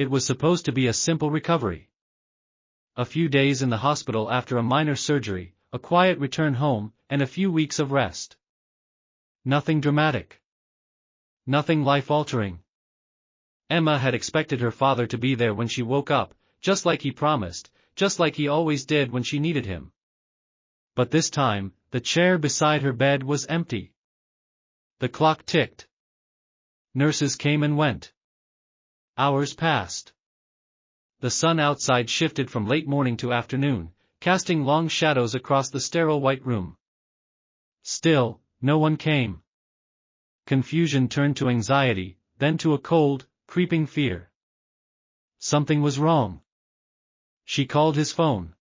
It was supposed to be a simple recovery. A few days in the hospital after a minor surgery, a quiet return home, and a few weeks of rest. Nothing dramatic. Nothing life-altering. Emma had expected her father to be there when she woke up, just like he promised, just like he always did when she needed him. But this time, the chair beside her bed was empty. The clock ticked. Nurses came and went. Hours passed. The sun outside shifted from late morning to afternoon, casting long shadows across the sterile white room. Still, no one came. Confusion turned to anxiety, then to a cold, creeping fear. Something was wrong. She called his phone.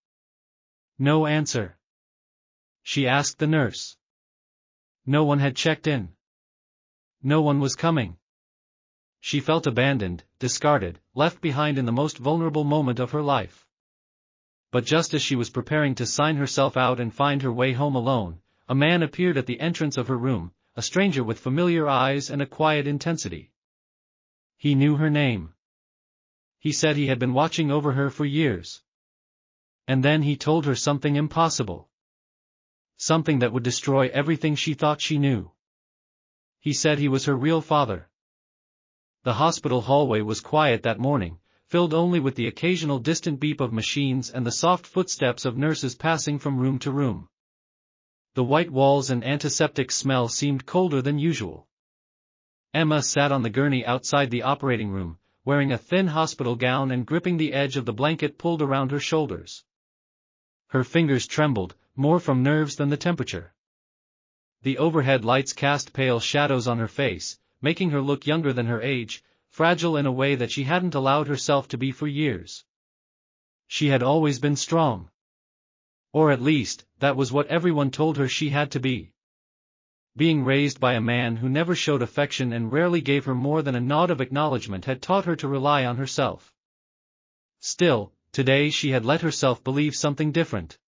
No answer. She asked the nurse. No one had checked in. No one was coming. She felt abandoned, discarded, left behind in the most vulnerable moment of her life. But just as she was preparing to sign herself out and find her way home alone, a man appeared at the entrance of her room, a stranger with familiar eyes and a quiet intensity. He knew her name. He said he had been watching over her for years. And then he told her something impossible. Something that would destroy everything she thought she knew. He said he was her real father. The hospital hallway was quiet that morning, filled only with the occasional distant beep of machines and the soft footsteps of nurses passing from room to room. The white walls and antiseptic smell seemed colder than usual. Emma sat on the gurney outside the operating room, wearing a thin hospital gown and gripping the edge of the blanket pulled around her shoulders. Her fingers trembled, more from nerves than the temperature. The overhead lights cast pale shadows on her face, making her look younger than her age, fragile in a way that she hadn't allowed herself to be for years. She had always been strong. Or at least, that was what everyone told her she had to be. Being raised by a man who never showed affection and rarely gave her more than a nod of acknowledgement had taught her to rely on herself. Still, today she had let herself believe something different.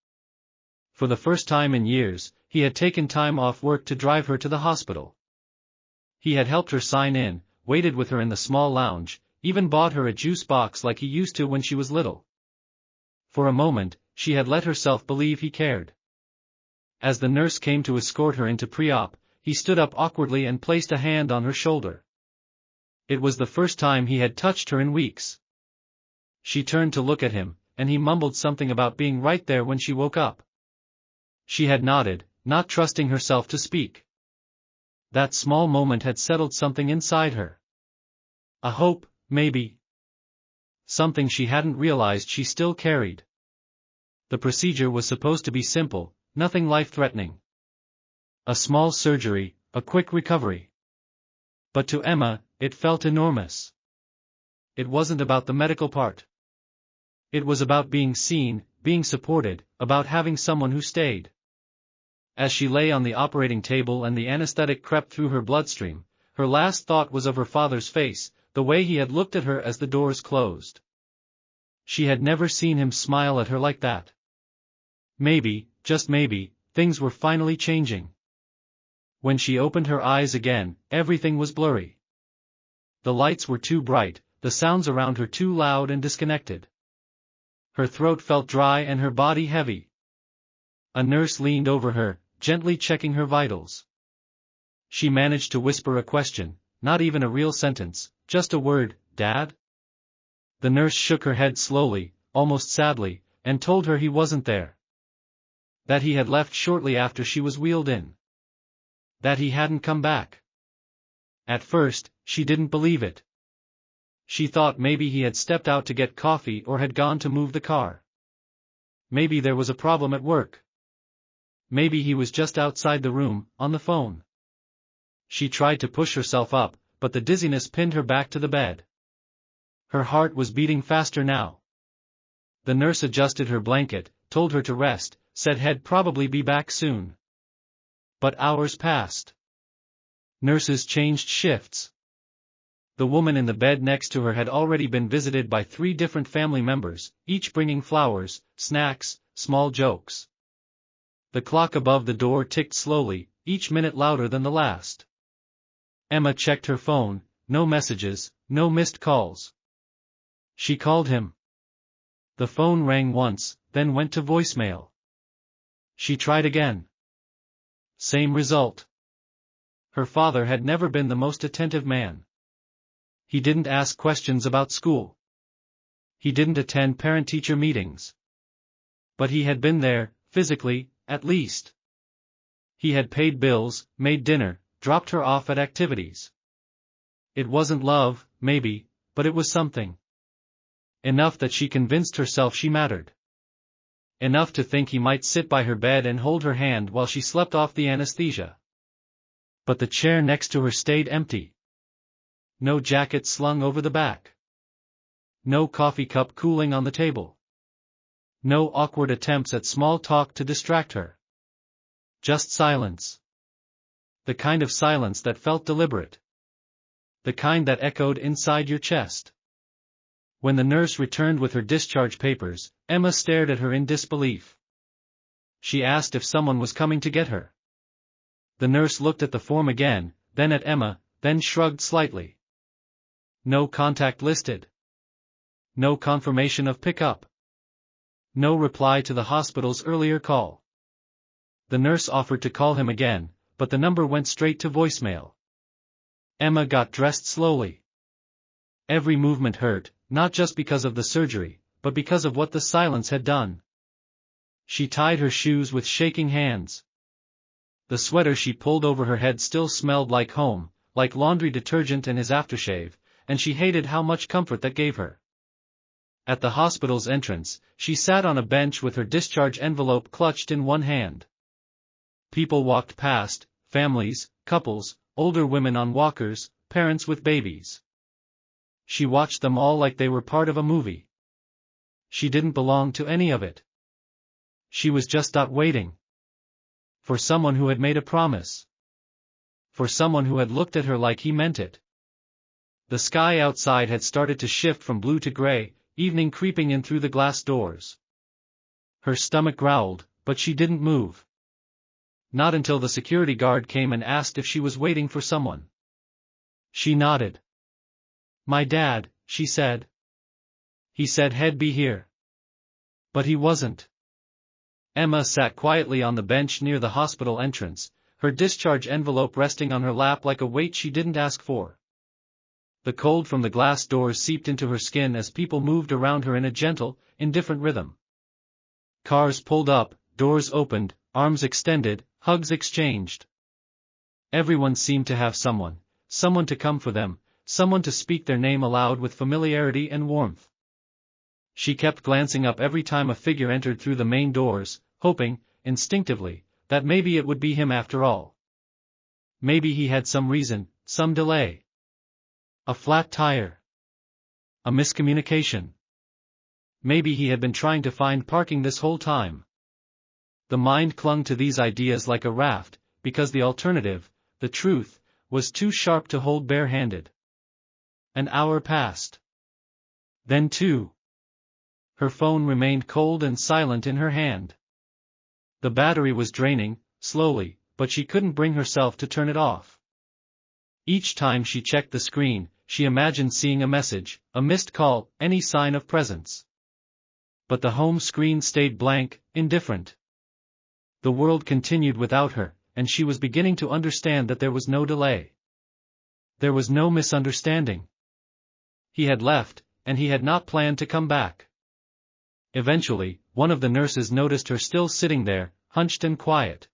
For the first time in years, he had taken time off work to drive her to the hospital. He had helped her sign in, waited with her in the small lounge, even bought her a juice box like he used to when she was little. For a moment, she had let herself believe he cared. As the nurse came to escort her into pre-op, he stood up awkwardly and placed a hand on her shoulder. It was the first time he had touched her in weeks. She turned to look at him, and he mumbled something about being right there when she woke up. She had nodded, not trusting herself to speak. That small moment had settled something inside her. A hope, maybe. Something she hadn't realized she still carried. The procedure was supposed to be simple, nothing life-threatening. A small surgery, a quick recovery. But to Emma, it felt enormous. It wasn't about the medical part. It was about being seen, being supported, about having someone who stayed. As she lay on the operating table and the anesthetic crept through her bloodstream, her last thought was of her father's face, the way he had looked at her as the doors closed. She had never seen him smile at her like that. Maybe, just maybe, things were finally changing. When she opened her eyes again, everything was blurry. The lights were too bright, the sounds around her too loud and disconnected. Her throat felt dry and her body heavy. A nurse leaned over her, gently checking her vitals. She managed to whisper a question, not even a real sentence, just a word, "Dad?" The nurse shook her head slowly, almost sadly, and told her he wasn't there. That he had left shortly after she was wheeled in. That he hadn't come back. At first, she didn't believe it. She thought maybe he had stepped out to get coffee or had gone to move the car. Maybe there was a problem at work. Maybe he was just outside the room, on the phone. She tried to push herself up, but the dizziness pinned her back to the bed. Her heart was beating faster now. The nurse adjusted her blanket, told her to rest, said he'd probably be back soon. But hours passed. Nurses changed shifts. The woman in the bed next to her had already been visited by 3 different family members, each bringing flowers, snacks, small jokes. The clock above the door ticked slowly, each minute louder than the last. Emma checked her phone, no messages, no missed calls. She called him. The phone rang once, then went to voicemail. She tried again. Same result. Her father had never been the most attentive man. He didn't ask questions about school. He didn't attend parent-teacher meetings. But he had been there, physically, at least. He had paid bills, made dinner, dropped her off at activities. It wasn't love, maybe, but it was something. Enough that she convinced herself she mattered. Enough to think he might sit by her bed and hold her hand while she slept off the anesthesia. But the chair next to her stayed empty. No jacket slung over the back. No coffee cup cooling on the table. No awkward attempts at small talk to distract her. Just silence. The kind of silence that felt deliberate. The kind that echoed inside your chest. When the nurse returned with her discharge papers, Emma stared at her in disbelief. She asked if someone was coming to get her. The nurse looked at the form again, then at Emma, then shrugged slightly. No contact listed. No confirmation of pickup. No reply to the hospital's earlier call. The nurse offered to call him again, but the number went straight to voicemail. Emma got dressed slowly. Every movement hurt, not just because of the surgery, but because of what the silence had done. She tied her shoes with shaking hands. The sweater she pulled over her head still smelled like home, like laundry detergent and his aftershave, and she hated how much comfort that gave her. At the hospital's entrance, she sat on a bench with her discharge envelope clutched in one hand. People walked past, families, couples, older women on walkers, parents with babies. She watched them all like they were part of a movie. She didn't belong to any of it. She was just waiting. For someone who had made a promise. For someone who had looked at her like he meant it. The sky outside had started to shift from blue to gray, evening creeping in through the glass doors. Her stomach growled, but she didn't move. Not until the security guard came and asked if she was waiting for someone. She nodded. "My dad," she said. "He said he'd be here." But he wasn't. Emma sat quietly on the bench near the hospital entrance, her discharge envelope resting on her lap like a weight she didn't ask for. The cold from the glass doors seeped into her skin as people moved around her in a gentle, indifferent rhythm. Cars pulled up, doors opened, arms extended, hugs exchanged. Everyone seemed to have someone to come for them, someone to speak their name aloud with familiarity and warmth. She kept glancing up every time a figure entered through the main doors, hoping, instinctively, that maybe it would be him after all. Maybe he had some reason, some delay. A flat tire. A miscommunication. Maybe he had been trying to find parking this whole time. The mind clung to these ideas like a raft, because the alternative, the truth, was too sharp to hold bare-handed. An hour passed. Then 2. Her phone remained cold and silent in her hand. The battery was draining, slowly, but she couldn't bring herself to turn it off. Each time she checked the screen, she imagined seeing a message, a missed call, any sign of presence. But the home screen stayed blank, indifferent. The world continued without her, and she was beginning to understand that there was no delay. There was no misunderstanding. He had left, and he had not planned to come back. Eventually, one of the nurses noticed her still sitting there, hunched and quiet.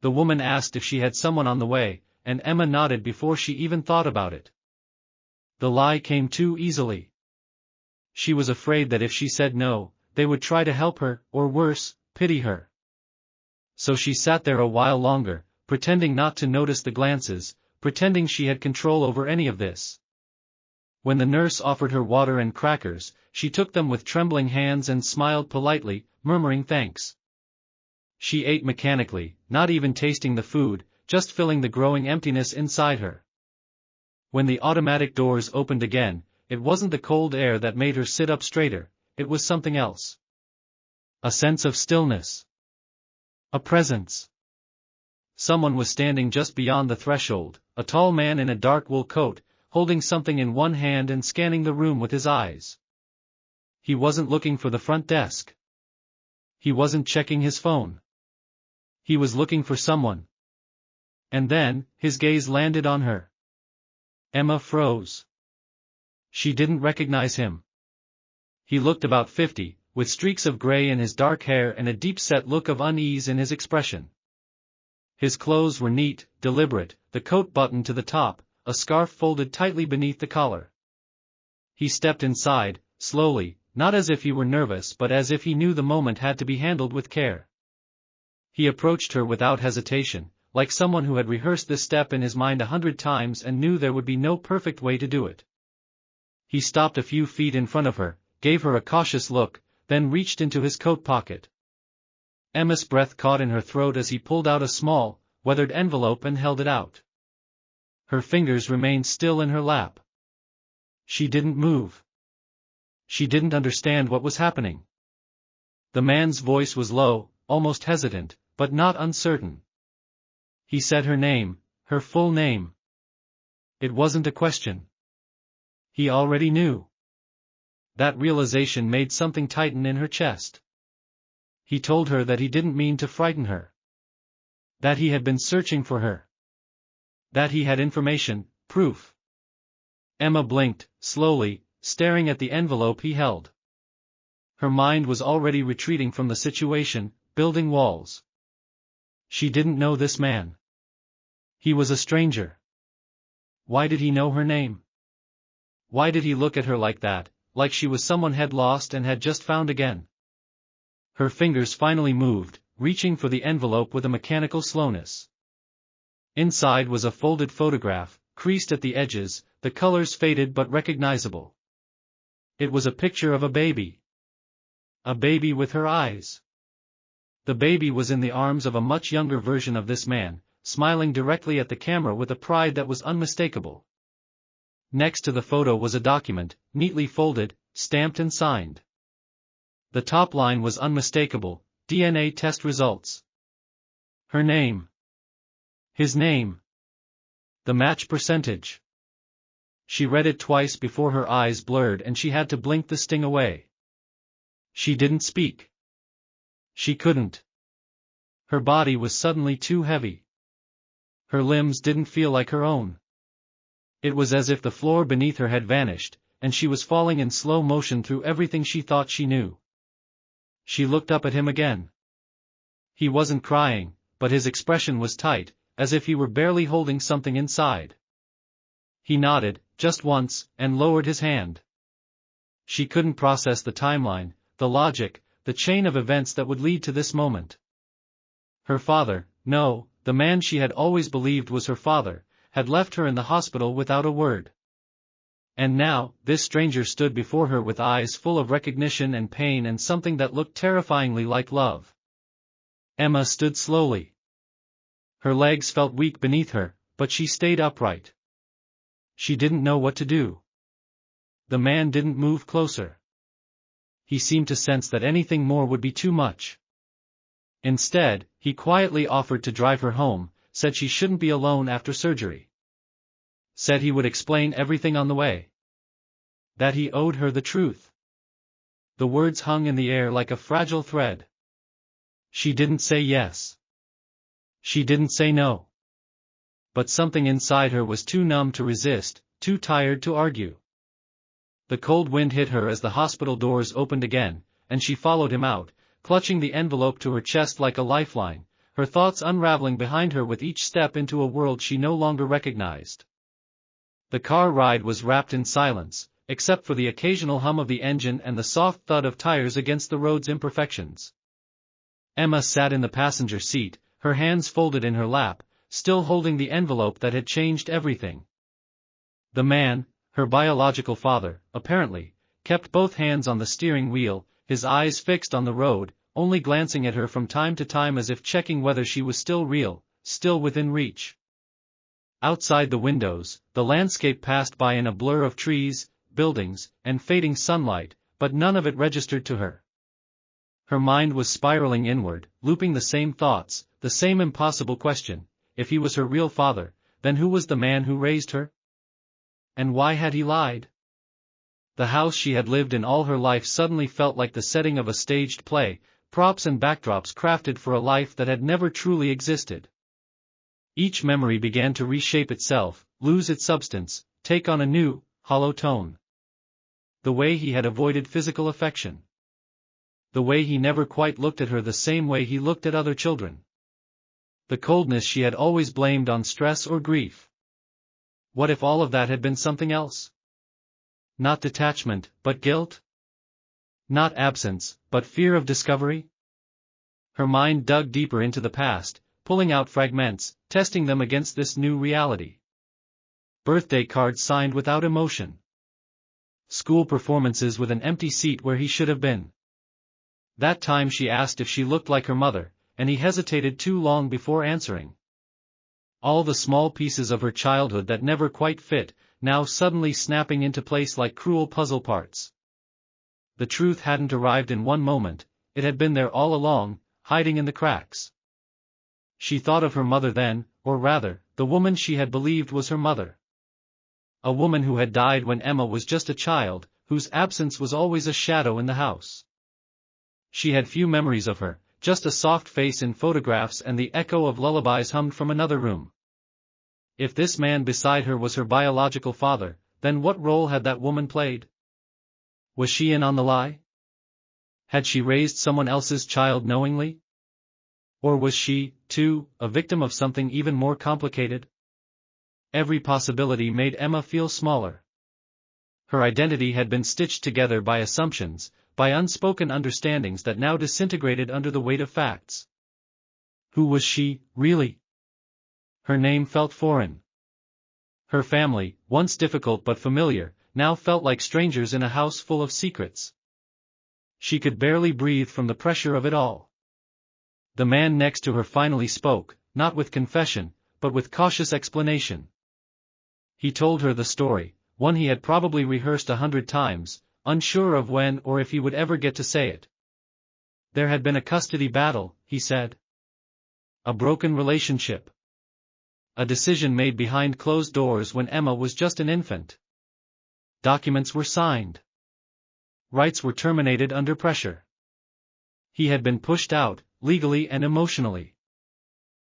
The woman asked if she had someone on the way, and Emma nodded before she even thought about it. The lie came too easily. She was afraid that if she said no, they would try to help her, or worse, pity her. So she sat there a while longer, pretending not to notice the glances, pretending she had control over any of this. When the nurse offered her water and crackers, she took them with trembling hands and smiled politely, murmuring thanks. She ate mechanically, not even tasting the food, just filling the growing emptiness inside her. When the automatic doors opened again, it wasn't the cold air that made her sit up straighter, it was something else. A sense of stillness. A presence. Someone was standing just beyond the threshold, a tall man in a dark wool coat, holding something in one hand and scanning the room with his eyes. He wasn't looking for the front desk. He wasn't checking his phone. He was looking for someone. And then, his gaze landed on her. Emma froze. She didn't recognize him. He looked about 50, with streaks of gray in his dark hair and a deep-set look of unease in his expression. His clothes were neat, deliberate, the coat buttoned to the top, a scarf folded tightly beneath the collar. He stepped inside, slowly, not as if he were nervous but as if he knew the moment had to be handled with care. He approached her without hesitation, like someone who had rehearsed this step in his mind 100 times and knew there would be no perfect way to do it. He stopped a few feet in front of her, gave her a cautious look, then reached into his coat pocket. Emma's breath caught in her throat as he pulled out a small, weathered envelope and held it out. Her fingers remained still in her lap. She didn't move. She didn't understand what was happening. The man's voice was low, almost hesitant, but not uncertain. He said her name, her full name. It wasn't a question. He already knew. That realization made something tighten in her chest. He told her that he didn't mean to frighten her. That he had been searching for her. That he had information, proof. Emma blinked, slowly, staring at the envelope he held. Her mind was already retreating from the situation, building walls. She didn't know this man. He was a stranger. Why did he know her name? Why did he look at her like that, like she was someone had lost and had just found again? Her fingers finally moved, reaching for the envelope with a mechanical slowness. Inside was a folded photograph, creased at the edges, the colors faded but recognizable. It was a picture of a baby. A baby with her eyes. The baby was in the arms of a much younger version of this man, smiling directly at the camera with a pride that was unmistakable. Next to the photo was a document, neatly folded, stamped and signed. The top line was unmistakable, DNA test results. Her name. His name. The match percentage. She read it twice before her eyes blurred and she had to blink the sting away. She didn't speak. She couldn't. Her body was suddenly too heavy. Her limbs didn't feel like her own. It was as if the floor beneath her had vanished, and she was falling in slow motion through everything she thought she knew. She looked up at him again. He wasn't crying, but his expression was tight, as if he were barely holding something inside. He nodded, just once, and lowered his hand. She couldn't process the timeline, the logic, the chain of events that would lead to this moment. Her father, no, the man she had always believed was her father, had left her in the hospital without a word. And now, this stranger stood before her with eyes full of recognition and pain and something that looked terrifyingly like love. Emma stood slowly. Her legs felt weak beneath her, but she stayed upright. She didn't know what to do. The man didn't move closer. He seemed to sense that anything more would be too much. Instead, he quietly offered to drive her home, said she shouldn't be alone after surgery. Said he would explain everything on the way. That he owed her the truth. The words hung in the air like a fragile thread. She didn't say yes. She didn't say no. But something inside her was too numb to resist, too tired to argue. The cold wind hit her as the hospital doors opened again, and she followed him out, clutching the envelope to her chest like a lifeline, her thoughts unraveling behind her with each step into a world she no longer recognized. The car ride was wrapped in silence, except for the occasional hum of the engine and the soft thud of tires against the road's imperfections. Emma sat in the passenger seat, her hands folded in her lap, still holding the envelope that had changed everything. The man, her biological father, apparently, kept both hands on the steering wheel, his eyes fixed on the road, only glancing at her from time to time as if checking whether she was still real, still within reach. Outside the windows, the landscape passed by in a blur of trees, buildings, and fading sunlight, but none of it registered to her. Her mind was spiraling inward, looping the same thoughts, the same impossible question: if he was her real father, then who was the man who raised her? And why had he lied? The house she had lived in all her life suddenly felt like the setting of a staged play, props and backdrops crafted for a life that had never truly existed. Each memory began to reshape itself, lose its substance, take on a new, hollow tone. The way he had avoided physical affection. The way he never quite looked at her the same way he looked at other children. The coldness she had always blamed on stress or grief. What if all of that had been something else? Not detachment, but guilt? Not absence, but fear of discovery? Her mind dug deeper into the past, pulling out fragments, testing them against this new reality. Birthday cards signed without emotion. School performances with an empty seat where he should have been. That time she asked if she looked like her mother, and he hesitated too long before answering. All the small pieces of her childhood that never quite fit, now suddenly snapping into place like cruel puzzle parts. The truth hadn't arrived in one moment, it had been there all along, hiding in the cracks. She thought of her mother then, or rather, the woman she had believed was her mother. A woman who had died when Emma was just a child, whose absence was always a shadow in the house. She had few memories of her, just a soft face in photographs and the echo of lullabies hummed from another room. If this man beside her was her biological father, then what role had that woman played? Was she in on the lie? Had she raised someone else's child knowingly? Or was she, too, a victim of something even more complicated? Every possibility made Emma feel smaller. Her identity had been stitched together by assumptions, by unspoken understandings that now disintegrated under the weight of facts. Who was she, really? Her name felt foreign. Her family, once difficult but familiar, now felt like strangers in a house full of secrets. She could barely breathe from the pressure of it all. The man next to her finally spoke, not with confession, but with cautious explanation. He told her the story, one he had probably rehearsed 100 times, unsure of when or if he would ever get to say it. There had been a custody battle, he said. A broken relationship. A decision made behind closed doors when Emma was just an infant. Documents were signed. Rights were terminated under pressure. He had been pushed out, legally and emotionally.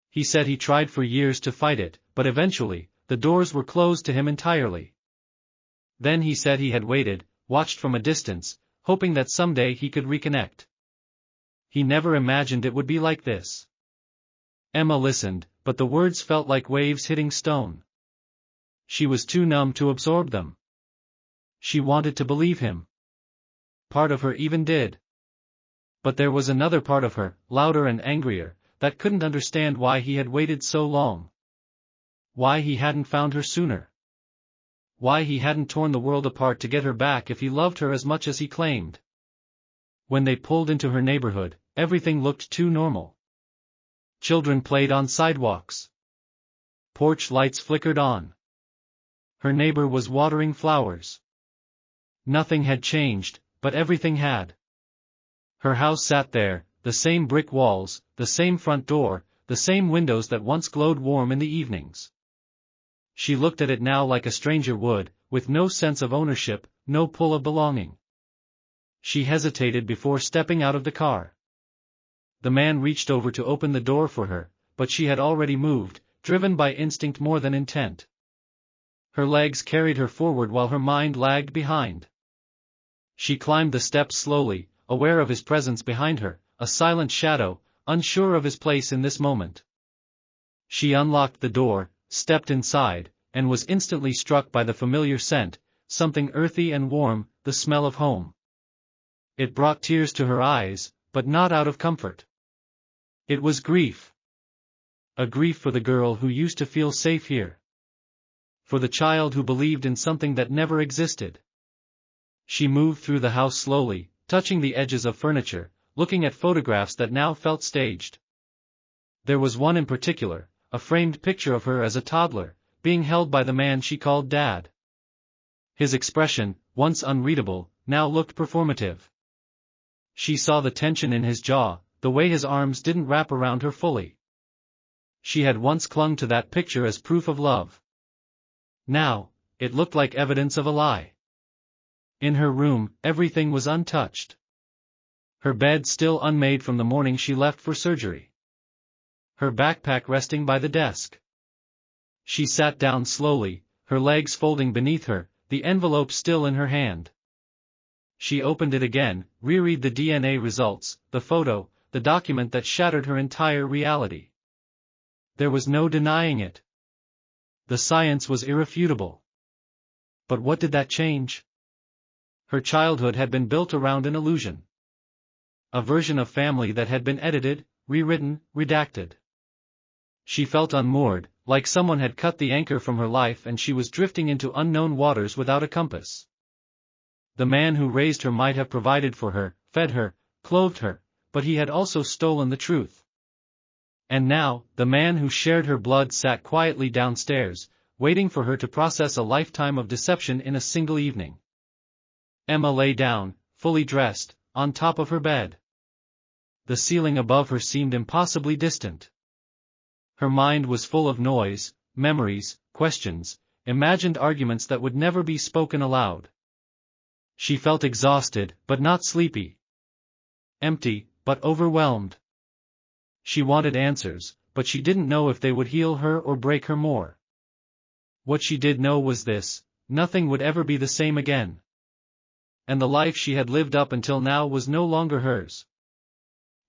He said he tried for years to fight it, but eventually, the doors were closed to him entirely. Then he said he had waited, watched from a distance, hoping that someday he could reconnect. He never imagined it would be like this. Emma listened, but the words felt like waves hitting stone. She was too numb to absorb them. She wanted to believe him. Part of her even did. But there was another part of her, louder and angrier, that couldn't understand why he had waited so long. Why he hadn't found her sooner. Why he hadn't torn the world apart to get her back if he loved her as much as he claimed. When they pulled into her neighborhood, everything looked too normal. Children played on sidewalks. Porch lights flickered on. Her neighbor was watering flowers. Nothing had changed, but everything had. Her house sat there, the same brick walls, the same front door, the same windows that once glowed warm in the evenings. She looked at it now like a stranger would, with no sense of ownership, no pull of belonging. She hesitated before stepping out of the car. The man reached over to open the door for her, but she had already moved, driven by instinct more than intent. Her legs carried her forward while her mind lagged behind. She climbed the steps slowly, aware of his presence behind her, a silent shadow, unsure of his place in this moment. She unlocked the door, stepped inside, and was instantly struck by the familiar scent, something earthy and warm, the smell of home. It brought tears to her eyes, but not out of comfort. It was grief. A grief for the girl who used to feel safe here. For the child who believed in something that never existed. She moved through the house slowly, touching the edges of furniture, looking at photographs that now felt staged. There was one in particular, a framed picture of her as a toddler, being held by the man she called Dad. His expression, once unreadable, now looked performative. She saw the tension in his jaw, the way his arms didn't wrap around her fully. She had once clung to that picture as proof of love. Now, it looked like evidence of a lie. In her room, everything was untouched. Her bed still unmade from the morning she left for surgery. Her backpack resting by the desk. She sat down slowly, her legs folding beneath her, the envelope still in her hand. She opened it again, reread the DNA results, the photo, the document that shattered her entire reality. There was no denying it. The science was irrefutable. But what did that change? Her childhood had been built around an illusion. A version of family that had been edited, rewritten, redacted. She felt unmoored, like someone had cut the anchor from her life and she was drifting into unknown waters without a compass. The man who raised her might have provided for her, fed her, clothed her, but he had also stolen the truth. And now, the man who shared her blood sat quietly downstairs, waiting for her to process a lifetime of deception in a single evening. Emma lay down, fully dressed, on top of her bed. The ceiling above her seemed impossibly distant. Her mind was full of noise, memories, questions, imagined arguments that would never be spoken aloud. She felt exhausted, but not sleepy. Empty, but overwhelmed. She wanted answers, but she didn't know if they would heal her or break her more. What she did know was this: nothing would ever be the same again. And the life she had lived up until now was no longer hers.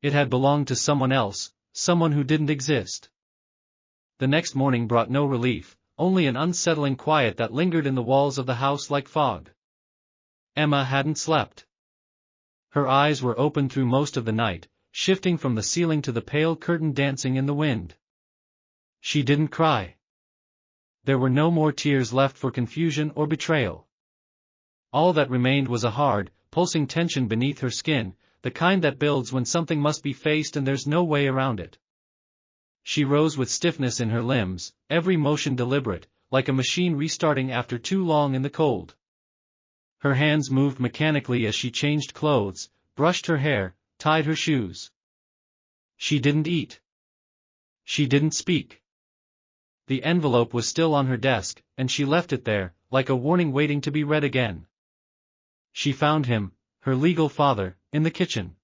It had belonged to someone else, someone who didn't exist. The next morning brought no relief, only an unsettling quiet that lingered in the walls of the house like fog. Emma hadn't slept. Her eyes were open through most of the night, shifting from the ceiling to the pale curtain dancing in the wind. She didn't cry. There were no more tears left for confusion or betrayal. All that remained was a hard, pulsing tension beneath her skin, the kind that builds when something must be faced and there's no way around it. She rose with stiffness in her limbs, every motion deliberate, like a machine restarting after too long in the cold. Her hands moved mechanically as she changed clothes, brushed her hair, tied her shoes. She didn't eat. She didn't speak. The envelope was still on her desk, and she left it there, like a warning waiting to be read again. She found him, her legal father, in the kitchen.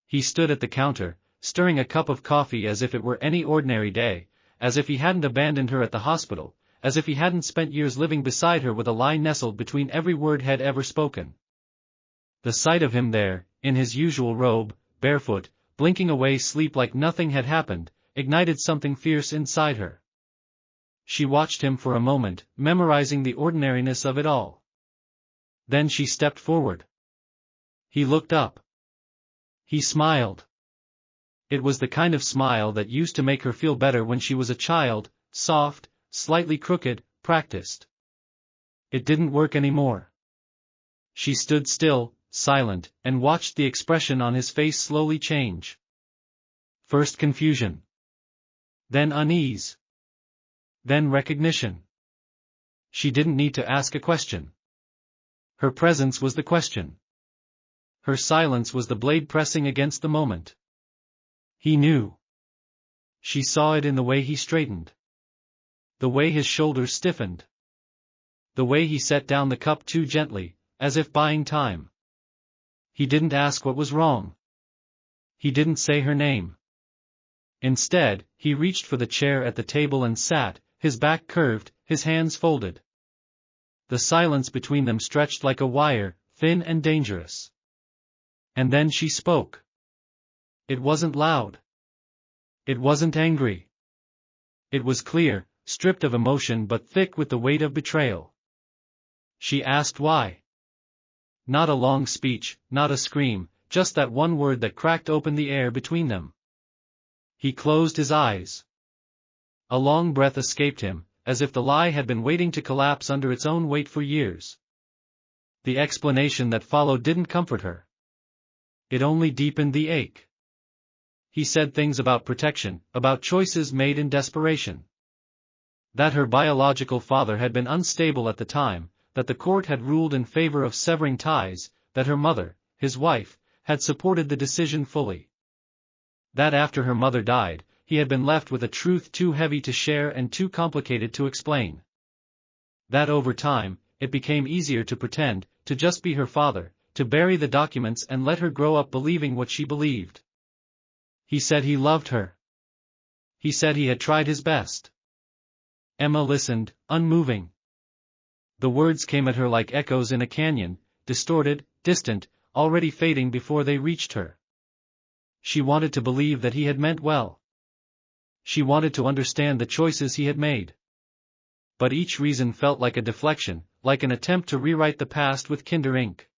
He stood at the counter, stirring a cup of coffee as if it were any ordinary day, as if he hadn't abandoned her at the hospital, as if he hadn't spent years living beside her with a lie nestled between every word he'd ever spoken. The sight of him there, in his usual robe, barefoot, blinking away sleep like nothing had happened, ignited something fierce inside her. She watched him for a moment, memorizing the ordinariness of it all. Then she stepped forward. He looked up. He smiled. It was the kind of smile that used to make her feel better when she was a child, soft, slightly crooked, practiced. It didn't work anymore. She stood still, silent, and watched the expression on his face slowly change. First confusion. Then unease. Then recognition. She didn't need to ask a question. Her presence was the question. Her silence was the blade pressing against the moment. He knew. She saw it in the way he straightened. The way his shoulders stiffened. The way he set down the cup too gently, as if buying time. He didn't ask what was wrong. He didn't say her name. Instead, he reached for the chair at the table and sat, his back curved, his hands folded. The silence between them stretched like a wire, thin and dangerous. And then she spoke. It wasn't loud. It wasn't angry. It was clear, stripped of emotion but thick with the weight of betrayal. She asked why. Not a long speech, not a scream, just that one word that cracked open the air between them. He closed his eyes. A long breath escaped him, as if the lie had been waiting to collapse under its own weight for years. The explanation that followed didn't comfort her. It only deepened the ache. He said things about protection, about choices made in desperation. That her biological father had been unstable at the time, that the court had ruled in favor of severing ties, that her mother, his wife, had supported the decision fully. That after her mother died, he had been left with a truth too heavy to share and too complicated to explain. That over time, it became easier to pretend, to just be her father, to bury the documents and let her grow up believing what she believed. He said he loved her. He said he had tried his best. Emma listened, unmoving. The words came at her like echoes in a canyon, distorted, distant, already fading before they reached her. She wanted to believe that he had meant well. She wanted to understand the choices he had made. But each reason felt like a deflection, like an attempt to rewrite the past with kinder ink.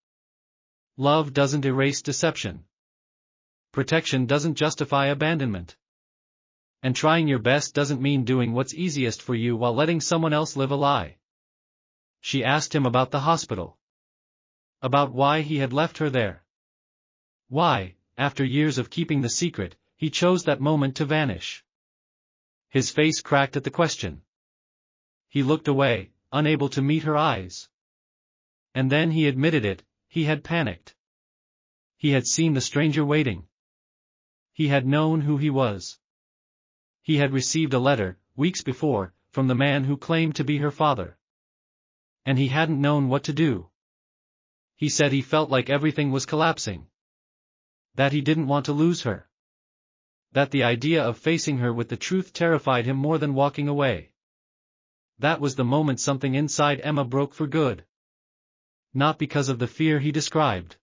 Love doesn't erase deception. Protection doesn't justify abandonment. And trying your best doesn't mean doing what's easiest for you while letting someone else live a lie. She asked him about the hospital. About why he had left her there. Why, after years of keeping the secret, he chose that moment to vanish. His face cracked at the question. He looked away, unable to meet her eyes. And then he admitted it, he had panicked. He had seen the stranger waiting. He had known who he was. He had received a letter, weeks before, from the man who claimed to be her father. And he hadn't known what to do. He said he felt like everything was collapsing. That he didn't want to lose her. That the idea of facing her with the truth terrified him more than walking away. That was the moment something inside Emma broke for good. Not because of the fear he described.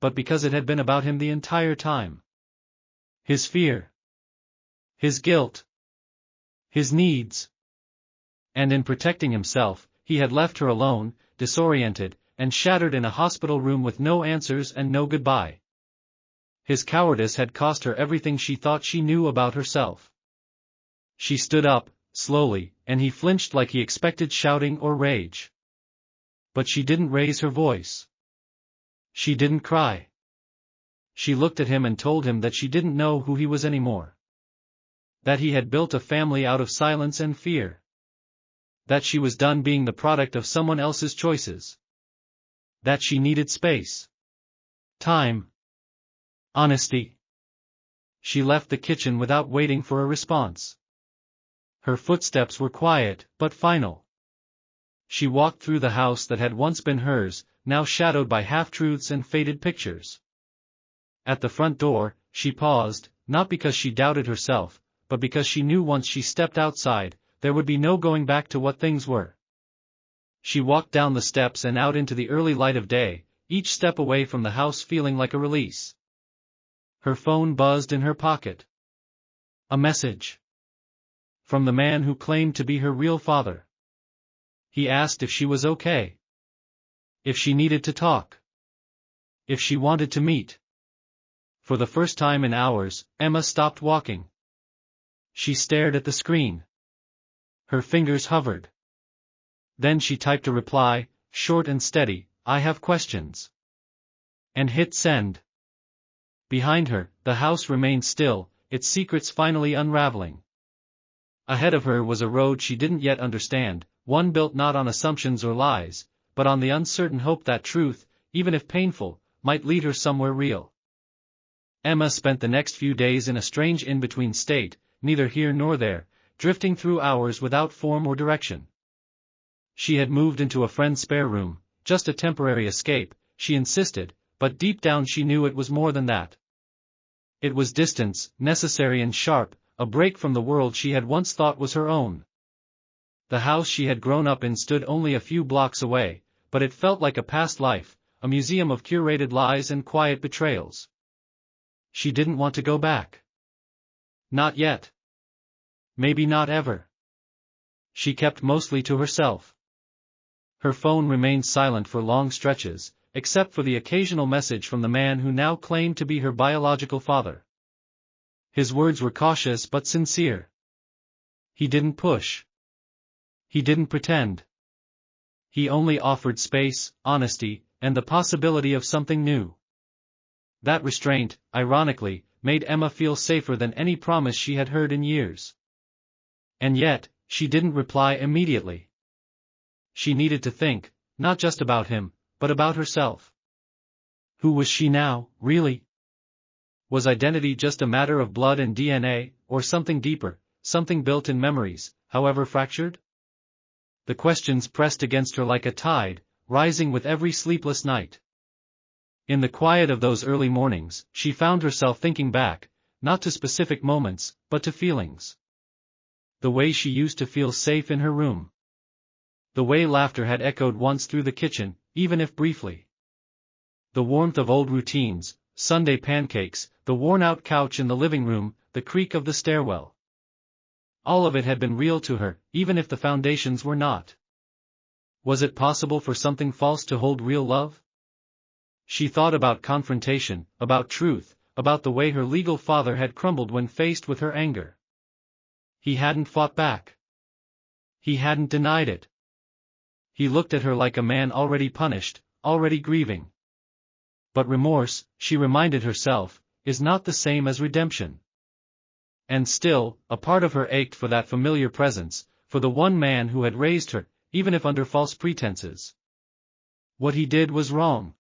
But because it had been about him the entire time. His fear. His guilt. His needs. And in protecting himself, he had left her alone, disoriented, and shattered in a hospital room with no answers and no goodbye. His cowardice had cost her everything she thought she knew about herself. She stood up, slowly, and he flinched like he expected shouting or rage. But she didn't raise her voice. She didn't cry. She looked at him and told him that she didn't know who he was anymore. That he had built a family out of silence and fear. That she was done being the product of someone else's choices. That she needed space. Time. Honesty. She left the kitchen without waiting for a response. Her footsteps were quiet, but final. She walked through the house that had once been hers, now shadowed by half-truths and faded pictures. At the front door, she paused, not because she doubted herself, but because she knew once she stepped outside, there would be no going back to what things were. She walked down the steps and out into the early light of day, each step away from the house feeling like a release. Her phone buzzed in her pocket. A message. From the man who claimed to be her real father. He asked if she was okay. If she needed to talk. If she wanted to meet. For the first time in hours, Emma stopped walking. She stared at the screen. Her fingers hovered. Then she typed a reply, short and steady, "I have questions." And hit send. Behind her, the house remained still, its secrets finally unraveling. Ahead of her was a road she didn't yet understand, one built not on assumptions or lies, but on the uncertain hope that truth, even if painful, might lead her somewhere real. Emma spent the next few days in a strange in-between state, neither here nor there, drifting through hours without form or direction. She had moved into a friend's spare room, just a temporary escape, she insisted, but deep down she knew it was more than that. It was distance, necessary and sharp, a break from the world she had once thought was her own. The house she had grown up in stood only a few blocks away, but it felt like a past life, a museum of curated lies and quiet betrayals. She didn't want to go back. Not yet. Maybe not ever. She kept mostly to herself. Her phone remained silent for long stretches, except for the occasional message from the man who now claimed to be her biological father. His words were cautious but sincere. He didn't push. He didn't pretend. He only offered space, honesty, and the possibility of something new. That restraint, ironically, made Emma feel safer than any promise she had heard in years. And yet, she didn't reply immediately. She needed to think, not just about him, but about herself. Who was she now, really? Was identity just a matter of blood and DNA, or something deeper, something built in memories, however fractured? The questions pressed against her like a tide, rising with every sleepless night. In the quiet of those early mornings, she found herself thinking back, not to specific moments, but to feelings. The way she used to feel safe in her room. The way laughter had echoed once through the kitchen, even if briefly. The warmth of old routines, Sunday pancakes, the worn-out couch in the living room, the creak of the stairwell. All of it had been real to her, even if the foundations were not. Was it possible for something false to hold real love? She thought about confrontation, about truth, about the way her legal father had crumbled when faced with her anger. He hadn't fought back. He hadn't denied it. He looked at her like a man already punished, already grieving. But remorse, she reminded herself, is not the same as redemption. And still, a part of her ached for that familiar presence, for the one man who had raised her, even if under false pretenses. What he did was wrong.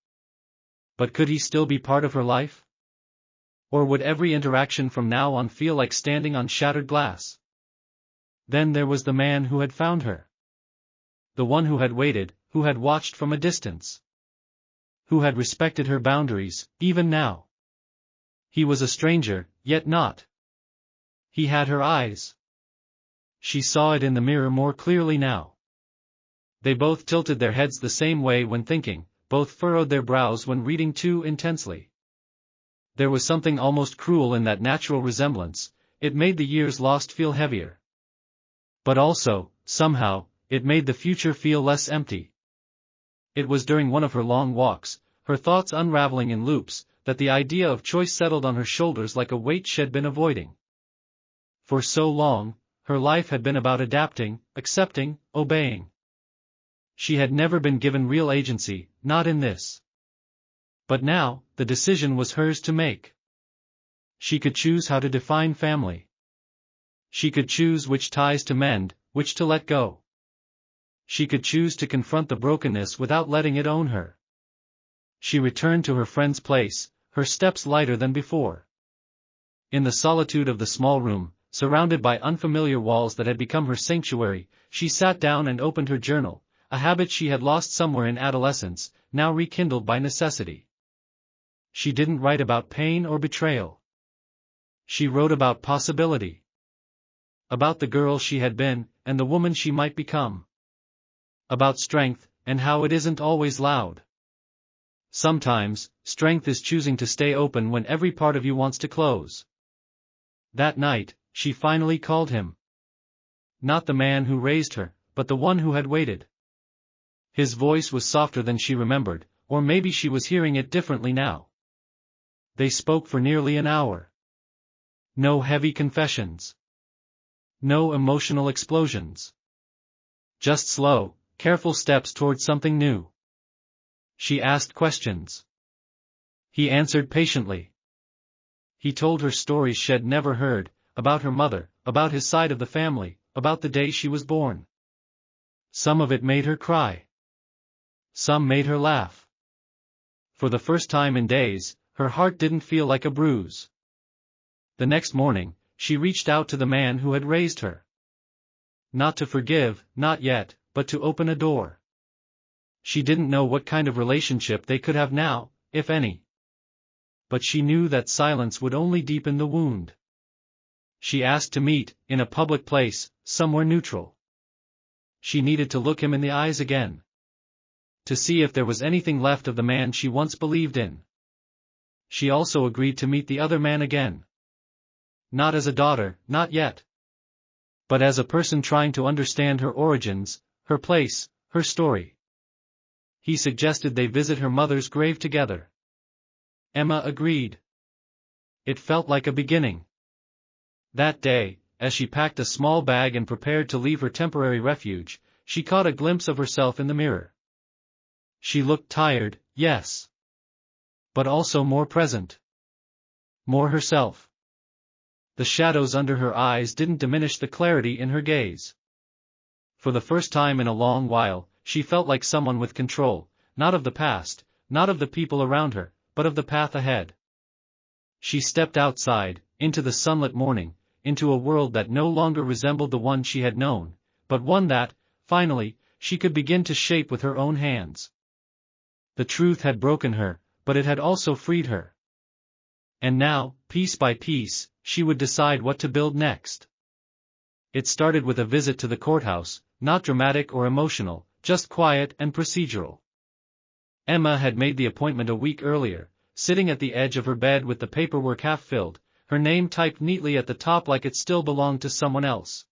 But could he still be part of her life? Or would every interaction from now on feel like standing on shattered glass? Then there was the man who had found her. The one who had waited, who had watched from a distance. Who had respected her boundaries, even now. He was a stranger, yet not. He had her eyes. She saw it in the mirror more clearly now. They both tilted their heads the same way when thinking, both furrowed their brows when reading too intensely. There was something almost cruel in that natural resemblance, it made the years lost feel heavier. But also, somehow, it made the future feel less empty. It was during one of her long walks, her thoughts unraveling in loops, that the idea of choice settled on her shoulders like a weight she'd been avoiding. For so long, her life had been about adapting, accepting, obeying. She had never been given real agency, not in this. But now, the decision was hers to make. She could choose how to define family. She could choose which ties to mend, which to let go. She could choose to confront the brokenness without letting it own her. She returned to her friend's place, her steps lighter than before. In the solitude of the small room, surrounded by unfamiliar walls that had become her sanctuary, she sat down and opened her journal, a habit she had lost somewhere in adolescence, now rekindled by necessity. She didn't write about pain or betrayal. She wrote about possibility. About the girl she had been, and the woman she might become. About strength, and how it isn't always loud. Sometimes, strength is choosing to stay open when every part of you wants to close. That night, she finally called him. Not the man who raised her, but the one who had waited. His voice was softer than she remembered, or maybe she was hearing it differently now. They spoke for nearly an hour. No heavy confessions. No emotional explosions. Just slow, careful steps toward something new. She asked questions. He answered patiently. He told her stories she'd never heard, about her mother, about his side of the family, about the day she was born. Some of it made her cry. Some made her laugh. For the first time in days, her heart didn't feel like a bruise. The next morning, she reached out to the man who had raised her. Not to forgive, not yet, but to open a door. She didn't know what kind of relationship they could have now, if any. But she knew that silence would only deepen the wound. She asked to meet, in a public place, somewhere neutral. She needed to look him in the eyes again. To see if there was anything left of the man she once believed in. She also agreed to meet the other man again. Not as a daughter, not yet. But as a person trying to understand her origins, her place, her story. He suggested they visit her mother's grave together. Emma agreed. It felt like a beginning. That day, as she packed a small bag and prepared to leave her temporary refuge, she caught a glimpse of herself in the mirror. She looked tired, yes. But also more present. More herself. The shadows under her eyes didn't diminish the clarity in her gaze. For the first time in a long while, she felt like someone with control, not of the past, not of the people around her, but of the path ahead. She stepped outside, into the sunlit morning, into a world that no longer resembled the one she had known, but one that, finally, she could begin to shape with her own hands. The truth had broken her, but it had also freed her. And now, piece by piece, she would decide what to build next. It started with a visit to the courthouse, not dramatic or emotional, just quiet and procedural. Emma had made the appointment a week earlier, sitting at the edge of her bed with the paperwork half filled, her name typed neatly at the top like it still belonged to someone else.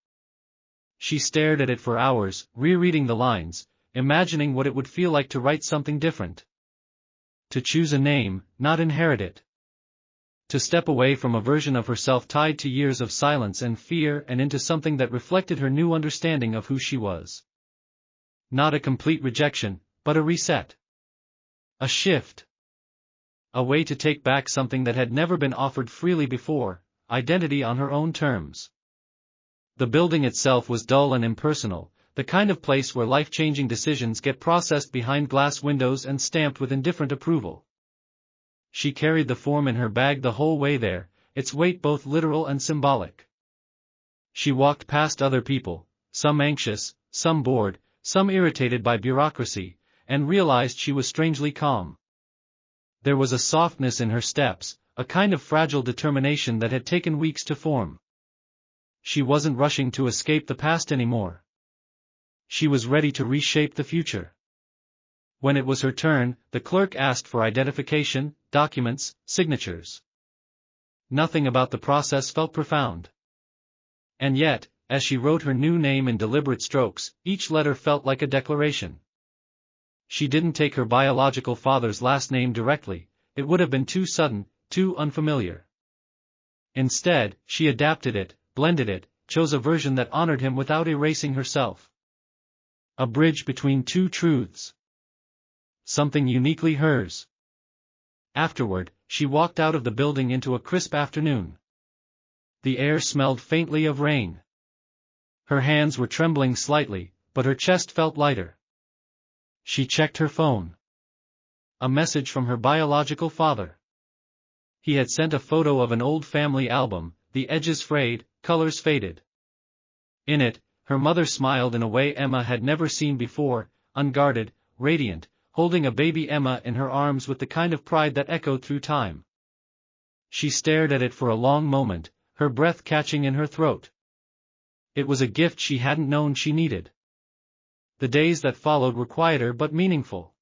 She stared at it for hours, rereading the lines, imagining what it would feel like to write something different. To choose a name, not inherit it. To step away from a version of herself tied to years of silence and fear and into something that reflected her new understanding of who she was. Not a complete rejection, but a reset. A shift. A way to take back something that had never been offered freely before, identity on her own terms. The building itself was dull and impersonal, the kind of place where life-changing decisions get processed behind glass windows and stamped with indifferent approval. She carried the form in her bag the whole way there, its weight both literal and symbolic. She walked past other people, some anxious, some bored, some irritated by bureaucracy, and realized she was strangely calm. There was a softness in her steps, a kind of fragile determination that had taken weeks to form. She wasn't rushing to escape the past anymore. She was ready to reshape the future. When it was her turn, the clerk asked for identification, documents, signatures. Nothing about the process felt profound. And yet, as she wrote her new name in deliberate strokes, each letter felt like a declaration. She didn't take her biological father's last name directly, it would have been too sudden, too unfamiliar. Instead, she adapted it, blended it, chose a version that honored him without erasing herself. A bridge between two truths. Something uniquely hers. Afterward, she walked out of the building into a crisp afternoon. The air smelled faintly of rain. Her hands were trembling slightly, but her chest felt lighter. She checked her phone. A message from her biological father. He had sent a photo of an old family album, the edges frayed, colors faded. In it, her mother smiled in a way Emma had never seen before, unguarded, radiant, holding a baby Emma in her arms with the kind of pride that echoed through time. She stared at it for a long moment, her breath catching in her throat. It was a gift she hadn't known she needed. The days that followed were quieter but meaningful.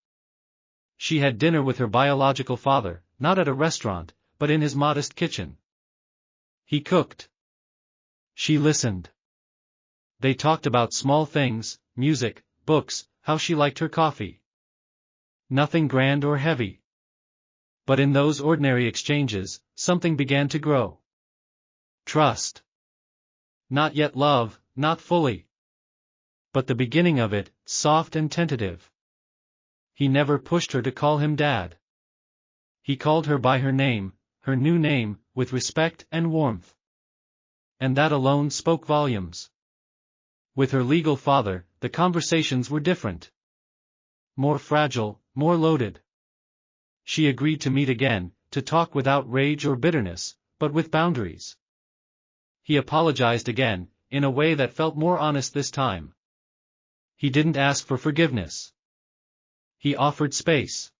She had dinner with her biological father, not at a restaurant, but in his modest kitchen. He cooked. She listened. They talked about small things, music, books, how she liked her coffee. Nothing grand or heavy. But in those ordinary exchanges, something began to grow. Trust. Not yet love, not fully. But the beginning of it, soft and tentative. He never pushed her to call him Dad. He called her by her name, her new name, with respect and warmth. And that alone spoke volumes. With her legal father, the conversations were different. More fragile, more loaded. She agreed to meet again, to talk without rage or bitterness, but with boundaries. He apologized again, in a way that felt more honest this time. He didn't ask for forgiveness. He offered space.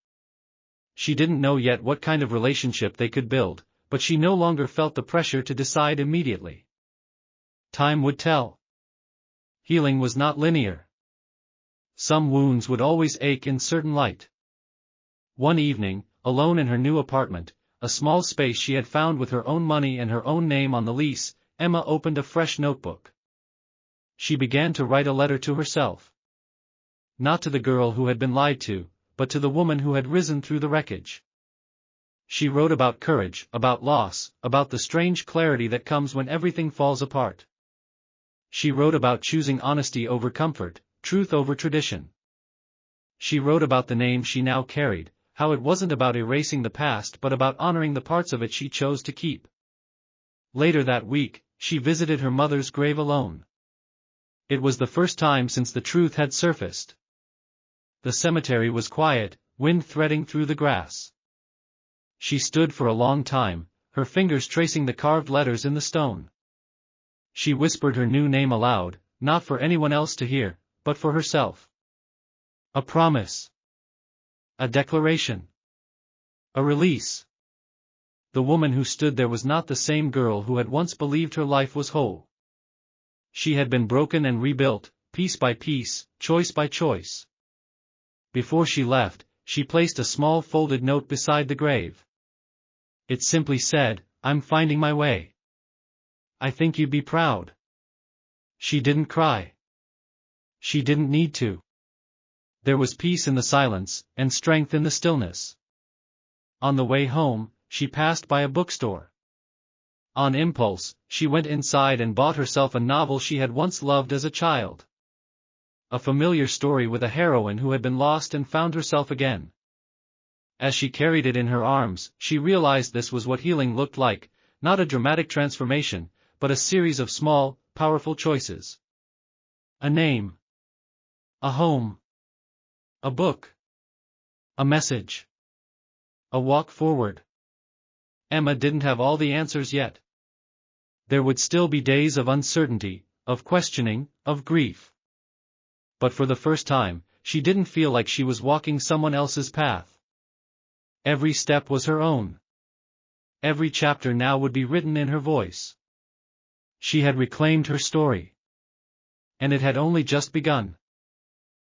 She didn't know yet what kind of relationship they could build, but she no longer felt the pressure to decide immediately. Time would tell. Healing was not linear. Some wounds would always ache in certain light. One evening, alone in her new apartment, a small space she had found with her own money and her own name on the lease, Emma opened a fresh notebook. She began to write a letter to herself. Not to the girl who had been lied to, but to the woman who had risen through the wreckage. She wrote about courage, about loss, about the strange clarity that comes when everything falls apart. She wrote about choosing honesty over comfort, truth over tradition. She wrote about the name she now carried, how it wasn't about erasing the past but about honoring the parts of it she chose to keep. Later that week, she visited her mother's grave alone. It was the first time since the truth had surfaced. The cemetery was quiet, wind threading through the grass. She stood for a long time, her fingers tracing the carved letters in the stone. She whispered her new name aloud, not for anyone else to hear, but for herself. A promise. A declaration. A release. The woman who stood there was not the same girl who had once believed her life was whole. She had been broken and rebuilt, piece by piece, choice by choice. Before she left, she placed a small folded note beside the grave. It simply said, "I'm finding my way. I think you'd be proud." She didn't cry. She didn't need to. There was peace in the silence, and strength in the stillness. On the way home, she passed by a bookstore. On impulse, she went inside and bought herself a novel she had once loved as a child. A familiar story with a heroine who had been lost and found herself again. As she carried it in her arms, she realized this was what healing looked like, not a dramatic transformation, but a series of small, powerful choices. A name. A home. A book. A message. A walk forward. Emma didn't have all the answers yet. There would still be days of uncertainty, of questioning, of grief. But for the first time, she didn't feel like she was walking someone else's path. Every step was her own. Every chapter now would be written in her voice. She had reclaimed her story. And it had only just begun.